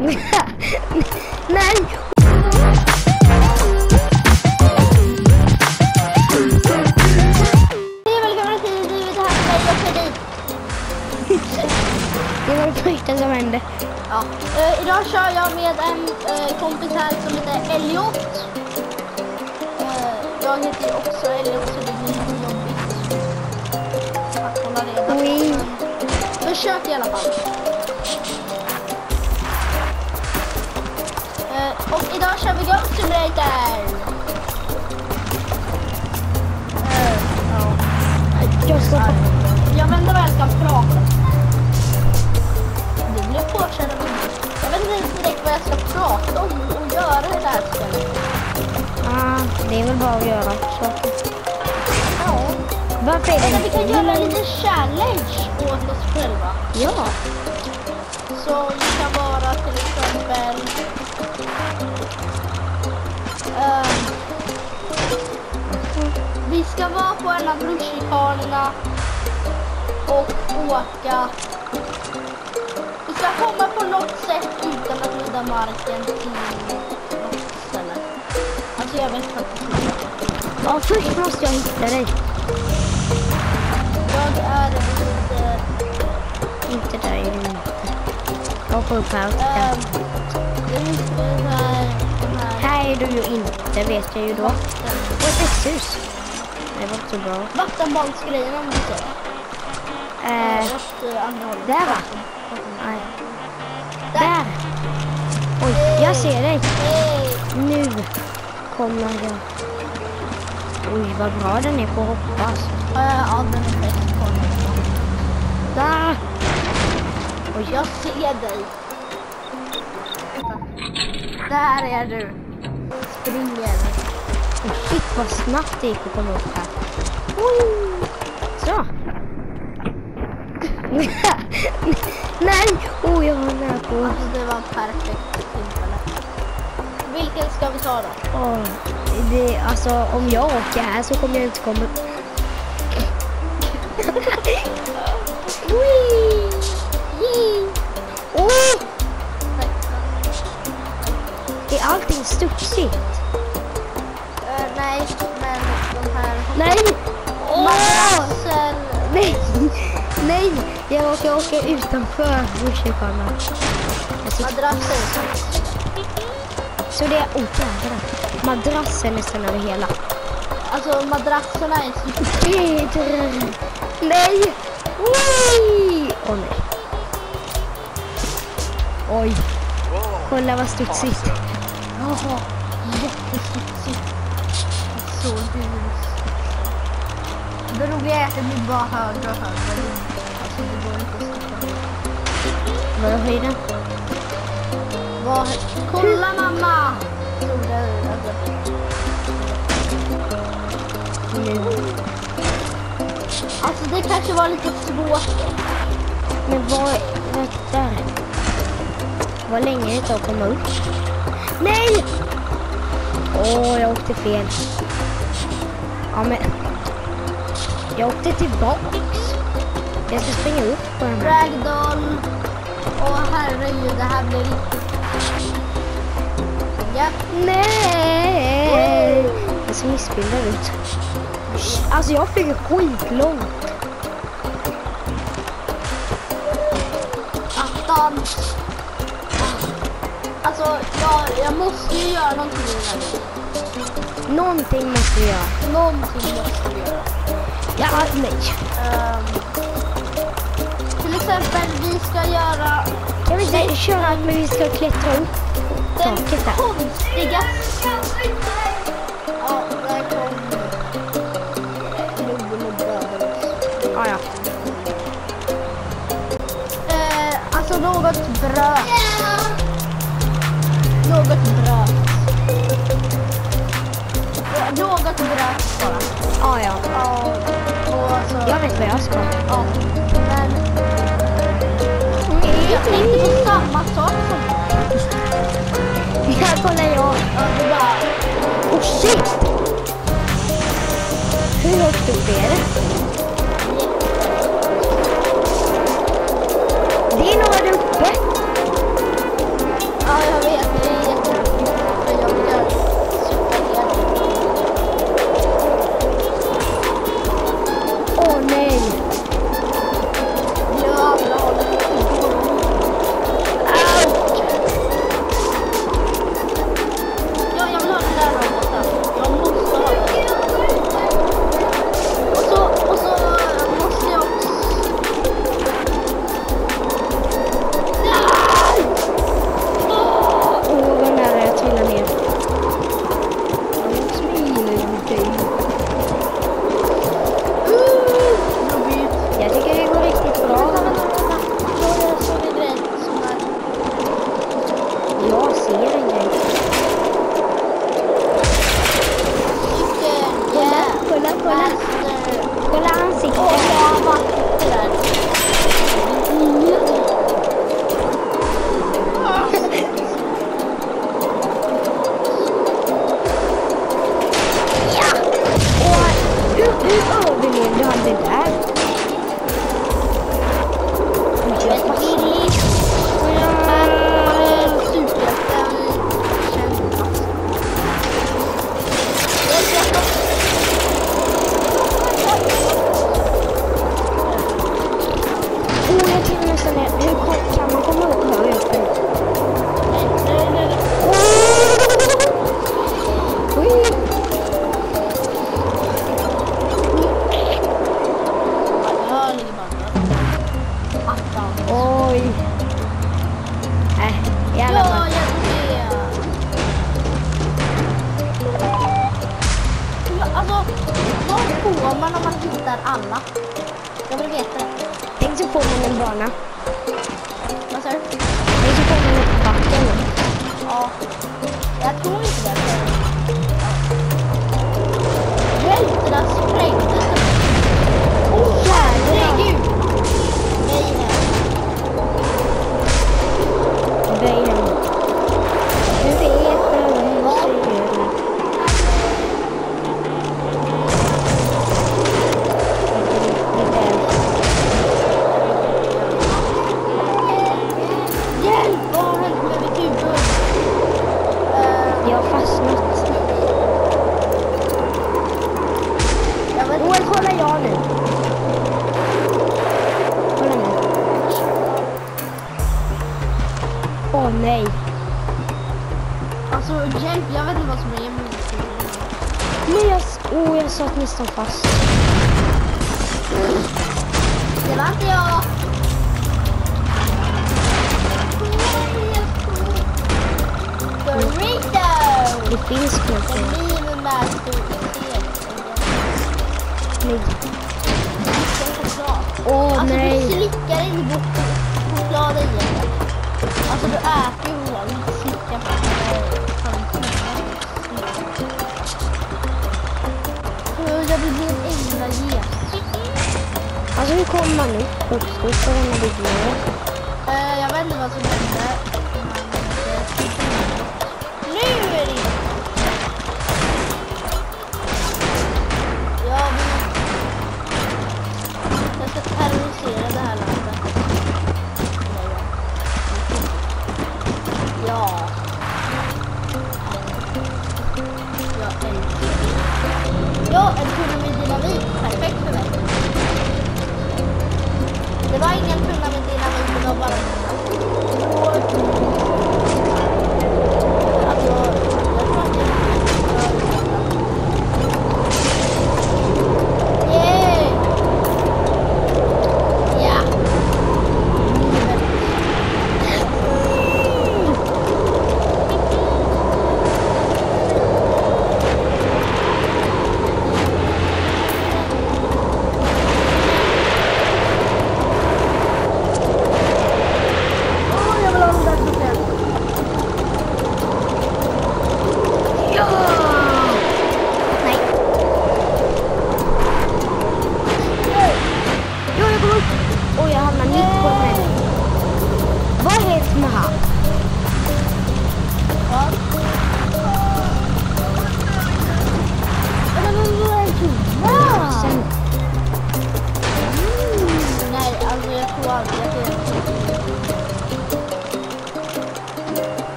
Nej! Det var det första som hände. Ja. Idag kör jag med en kompis här som heter Elliot. Jag heter också Elliot, så det blir lite jobbigt att hålla reda på. Försök i alla fall. Och idag kör vi Goat Simulator. Jag vet inte vad jag ska prata. Det blir påkörda. Jag vet inte direkt vad jag ska prata om och göra i det här spelet. Det är väl bara att göra saker. Ja. Varför är det? Vi kan göra lite challenge åt oss själva. Ja. Så det kan vara till exempel vi ska vara på en av rutschkanorna och åka. Vi ska komma på något sätt utan att nudda marken till något ställe. Alltså jag vet faktiskt inte. Ja, först måste jag hitta dig. Jag är inte där inte. Jag får upp här. Här är du ju inte, vet jag ju då. Och ett växthus. Det var inte så bra. Vattenbollsgrejen om du ser. Där va? Nej. Där. Oj, jag ser dig. Nu kommer jag. Oj, vad bra den är på att hoppas. Ja, den är bäst på den. Där. Oj, jag ser dig. Där är du. Springer. Oh, shit, vad snabbt det gick att komma upp här. Så. Nej. Oh, jag var nära på. Alltså, det var perfekt tillfälle. Vilken ska vi ta då? Alltså, om jag åker här så kommer jag inte komma upp. Är allting studsigt? Nej, men de här... Nej! Madrasser... Nej! Nej! Jag råkar åka utanför rutschkanan. Madrasser. Så det är jävlar. Madrasser nästan över hela. Alltså madrasserna är så... Nej! Oj! Åh nej. Oj. Kolla vad studsigt. Jaha, jättestudsigt. Så du... Det roliga är att det blir bara högre och högre. Alltså det går inte att sticka. Vad är höjden? Kolla mamma! Alltså det kanske var lite svårt. Men vad där? Vad länge det tar att komma upp? Nej! Jag åkte fel. Ja men... Jag åkte tillbaks. Jag ska springa upp på den här. Ragdoll. Herregud, det här blir riktigt... Ja. Nej! Jag ser missbildad ut. Alltså jag flyger skitlångt. Attans. Alltså, jag måste ju göra någonting i den här. Någonting måste vi göra. Någonting måste vi göra. Ja, nej. Till exempel, vi ska göra... Jag vill inte köra, men vi ska klättra upp. Den taket där. konstiga... Ja, där kom... Ja, ja. Alltså något bröt. Något bröt. Något bröt bara. Ja, ja. Och alltså, Jag vet vad jag ska. ja. Men jag tänkte på samma sak som Här kollar jag. det bara... Oh shit! Hur högt upp är det? Det är några där uppe. alla. Jag vill veta det. Tänk så får man en bana. Vad sa du? Tänk så får man ett backen. Ja. Jag tror inte det. Hjälterna sprängdes. Åh, herregud! Nej, nej. Böjen. Du vet vad jag säger. Hjälp! Vad har hänt med mitt huvud? Jag har fastnat. Jag vet Åh, kolla jag nu. Kolla nu. Åh nej. Alltså, hjälp. Jag vet inte vad som är med mitt huvud. Nej, jag satt nästan fast. Det var inte jag. Burrito! Det finns knappt. Det blir med Nej. Åh Alltså nej. du slickar inte bort chokladen i det. Alltså du äter ju hål, inte slickar på det. Jag vill bli en änglaget. Alltså hur kommer man upp uppstått på den här byggnaden? Jag vet inte vad som hände. Nu är det! Jag ska terrorisera det här landet. Ja. Ja, en tunna med dynamit. Perfekt för mig. Det var ingen tunna med dynamit, det var bara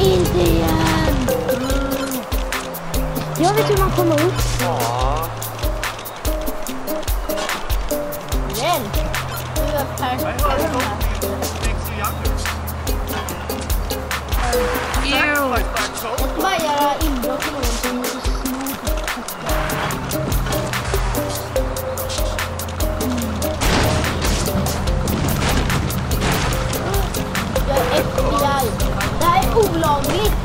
Inte igen! Jag vet hur man kommer upp. Hjälp! Du är perfekt. Jag ska bara göra inbrott och någonting och jag är FBI. Det här är olagligt.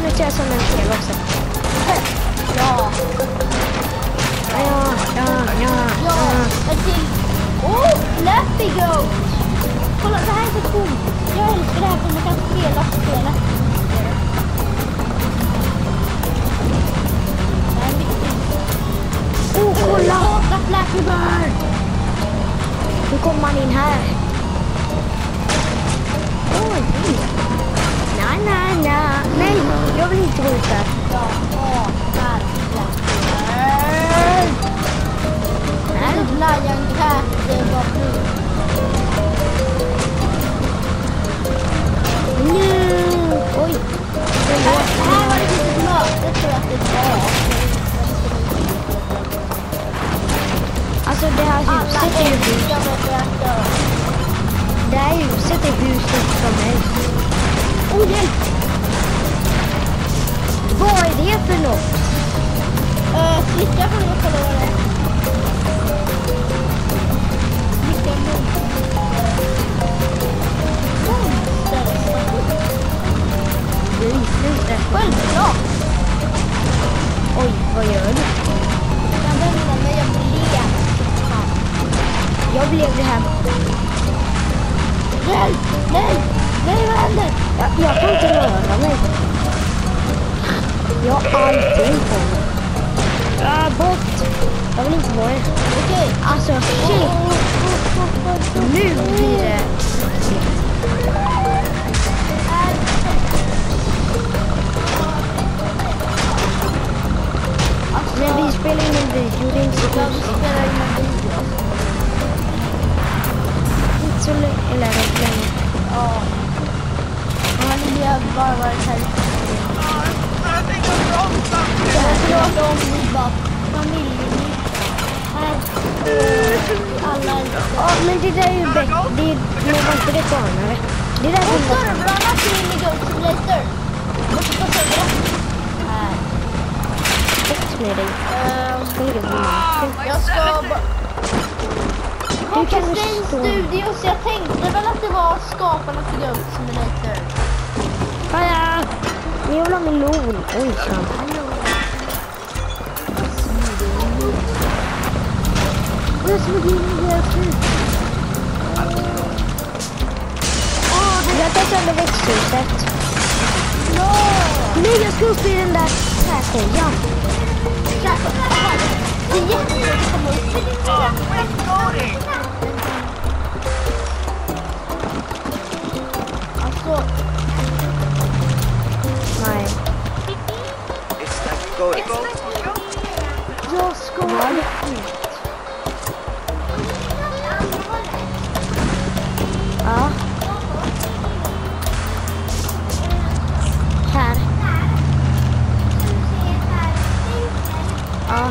Nu ser jag som en fel också. Ja. En till. Flappy Goat. Kolla, det här är så coolt. Jag älskar det här för man kan spela spelet. Det här är viktigt. man in här. Åh, nej, jag vill inte gå ut där. Lion Cat, det var blod. Oj. Här var det lite möte, tror jag att det var. Alltså det här huset är ju hus. Det här huset är huset som helst. Åh, hjälp! Vad är det för något? Slicka får jag kolla vad det är. Självklart! Oj, vad gör du? Jag väntar mig, jag blev. Jag blev det här. Nej, vad händer? Jag kan inte röra mig. Jag har allting på mig. Bort! Jag vill inte vara det. Okej. Alltså, shit! Nu blir det... Men vi spelar in en video, det är inte så Ja, vi spelar in en video. inte så länge. Eller rätt länge. Ja. Ja, det blir bara varit här. Jag pratar om vi bara familjenytta. Här alla Ja, men det där är ju bättre. Det var inte det barnare. Det där och är servrarna till Goat Simulator. Måste ta servrarna. Här. bättre med dig. Jag ska bara... Du kan Hoppas ju stå. studio, så jag tänkte väl att det var skaparna till Goat Simulator. Kaja! Ni vill ha melon. Oj, sant. Jag tar sönder växthuset. Nej, jag ska upp i den där träkojan. Det är jättesvårt att komma upp. Alltså... Nej. Jag ska... Ja. Här. Ja.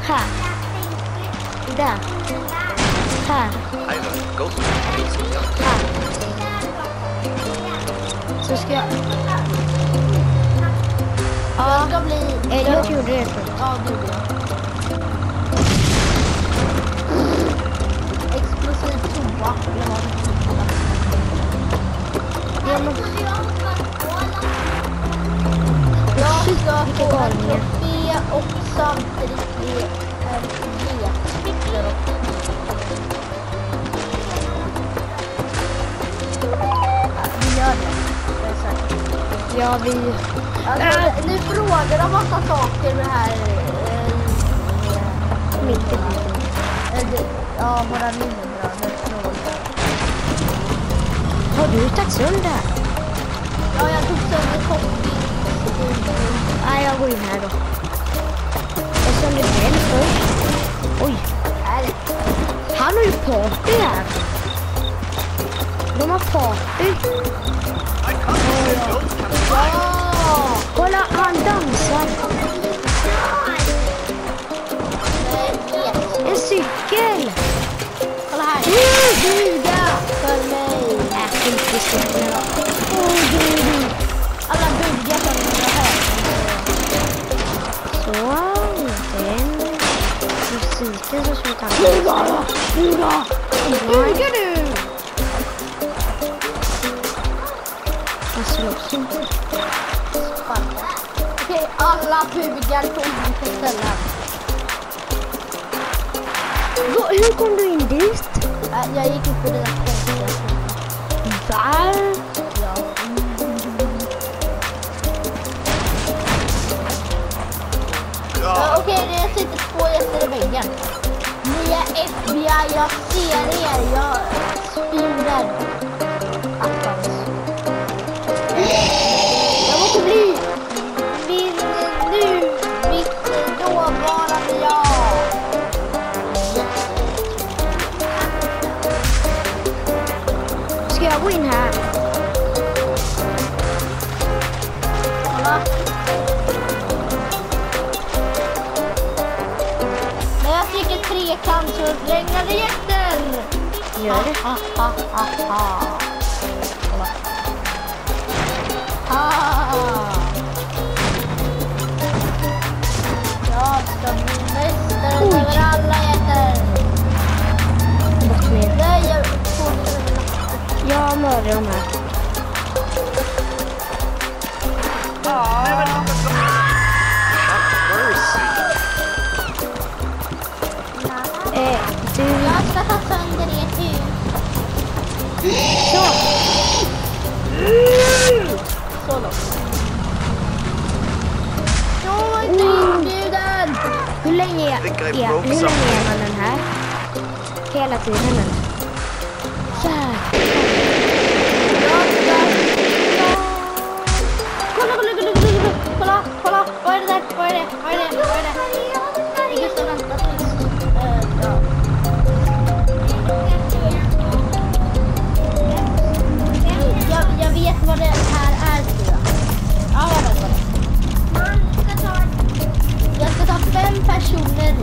Här. Där. Här. Här. Så ska jag... Ja, jag ska bli... Jag gjorde det förut. Ja, det gjorde jag. Explosiv toa. Eller vad det heter. Jag ska få en trofé och samtidigt bli en getspikter också. Vi gör det. Ja, vi... Alltså, nu frågar de massa saker med här... Mitt i Ja, våra minnebröder frågar. Har du tagit sönder? Ja, jag tog sönder koppling. Nej, jag går in här då. Jag sönder den först. Oj. Han har ju party här. De har party. Ja! Kolla, han dansar. En cykel. Kolla här. Buga för mig. Inte cykeln. Alla bugar för mig här. Så, den musiken så ska vi ta. Buga du! Han slåss inte. Okej, alla bugar på olika ställen. Hur kom du in dit? Jag gick upp i den här konstiga. Va? Ja. Okej, det sitter 2 gäster i väggen. Ni FBI, jag ser er. Jag spyr rädd. Attans. Jag måste bli min nu, mitt dåvarande jag. Ska jag gå in här? Kolla. När jag trycker trekant så regnar det jätten. Gör det. Kolla. Jag ska bli mästare över alla jätter. Bort med. Nej, jag fortsätter. Jag mördar de här. Du... Jag ska ta sönder ert hus. Så. Så långt. Jag är inte inbjuden. Hur länge är man den här? Hela tiden den. Kolla. Vad är det där? Vad är det? Just det, vänta tills. Jag vet vad det här är, tror jag. Ja, jag vet vad det är. Jag ska ta 5 personer ut.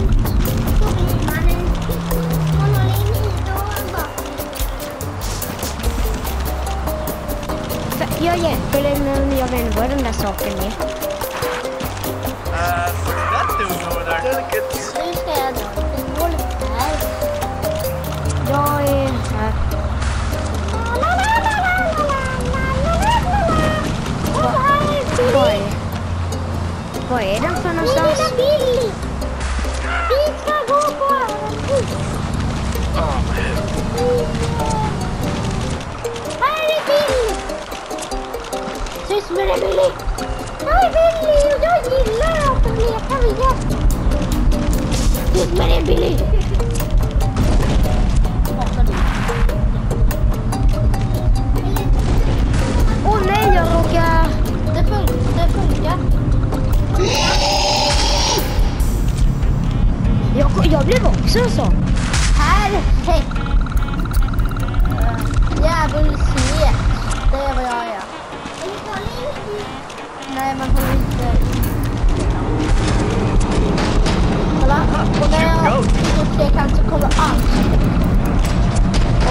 Jag hjälper dig men jag vet inte vad den där saken är. Nu ska jag dra ett hål här. Jag är här. Vad är den för någonstans? Billy! Vi ska gå på här är Billy! Syns med dig, Billy! Hej Billy! Jag gillar att leka med hjälp! Syns med dig, Billy! Åh nej, jag råkar... Det funkar. Jag blev också en sån. Perfekt! Djävulshet. Det är vad jag är. Nej, man håller inte. Kolla, och när jag får trekant så kommer allt.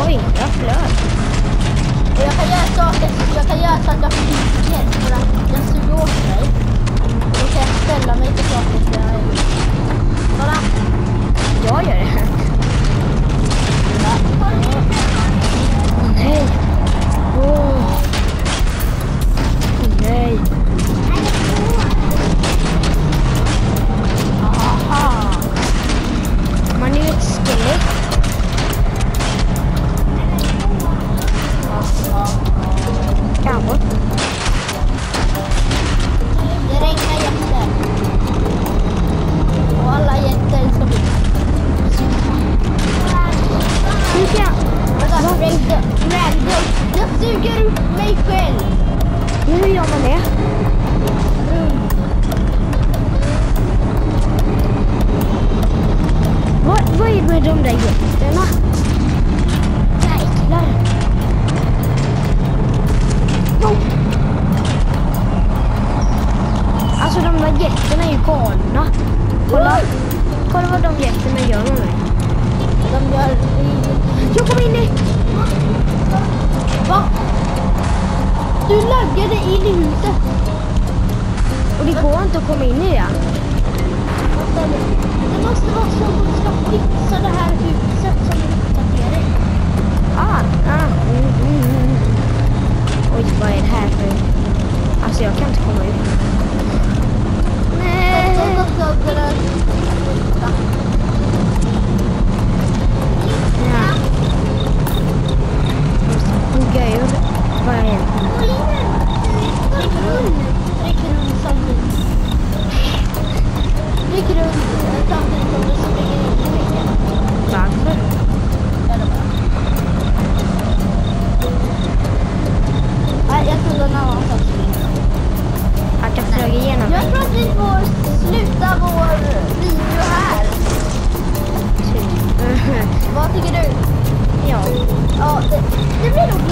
Oj, jag flöt. Och jag kan göra saker, jag kan göra så att jag flyger för att jag suger åt mig. Då kan jag ställa mig till saker som jag har gjort. Kolla! Jag gör det här. Nej. Nej. Aha. Man är ju ett skelett. Kanske. Det regnar jätter. Och alla jätter ska bli. Hur kan Random. Jag suger upp mig själv. hur gör man det? Vad är det med de där jätterna? Jäklar. Alltså de där jätterna är ju galna. Kolla vad de jätterna gör med mig. De gör... Jag kom in i... Va? Du laggade in i huset. Och det går inte att komma in i det. Det måste vara så att de ska fixa det här huset som du uppdaterar. Oj, vad är det här för... Alltså jag kan inte komma ut. Nej. Ja. Jag måste bugga ur vad jag egentligen... Drick runt samtidigt som du springer in i väggen. Va?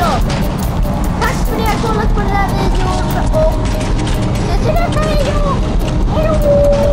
också. Tack för att ni har kollat på den här videon och ses i nästa video. Hej då!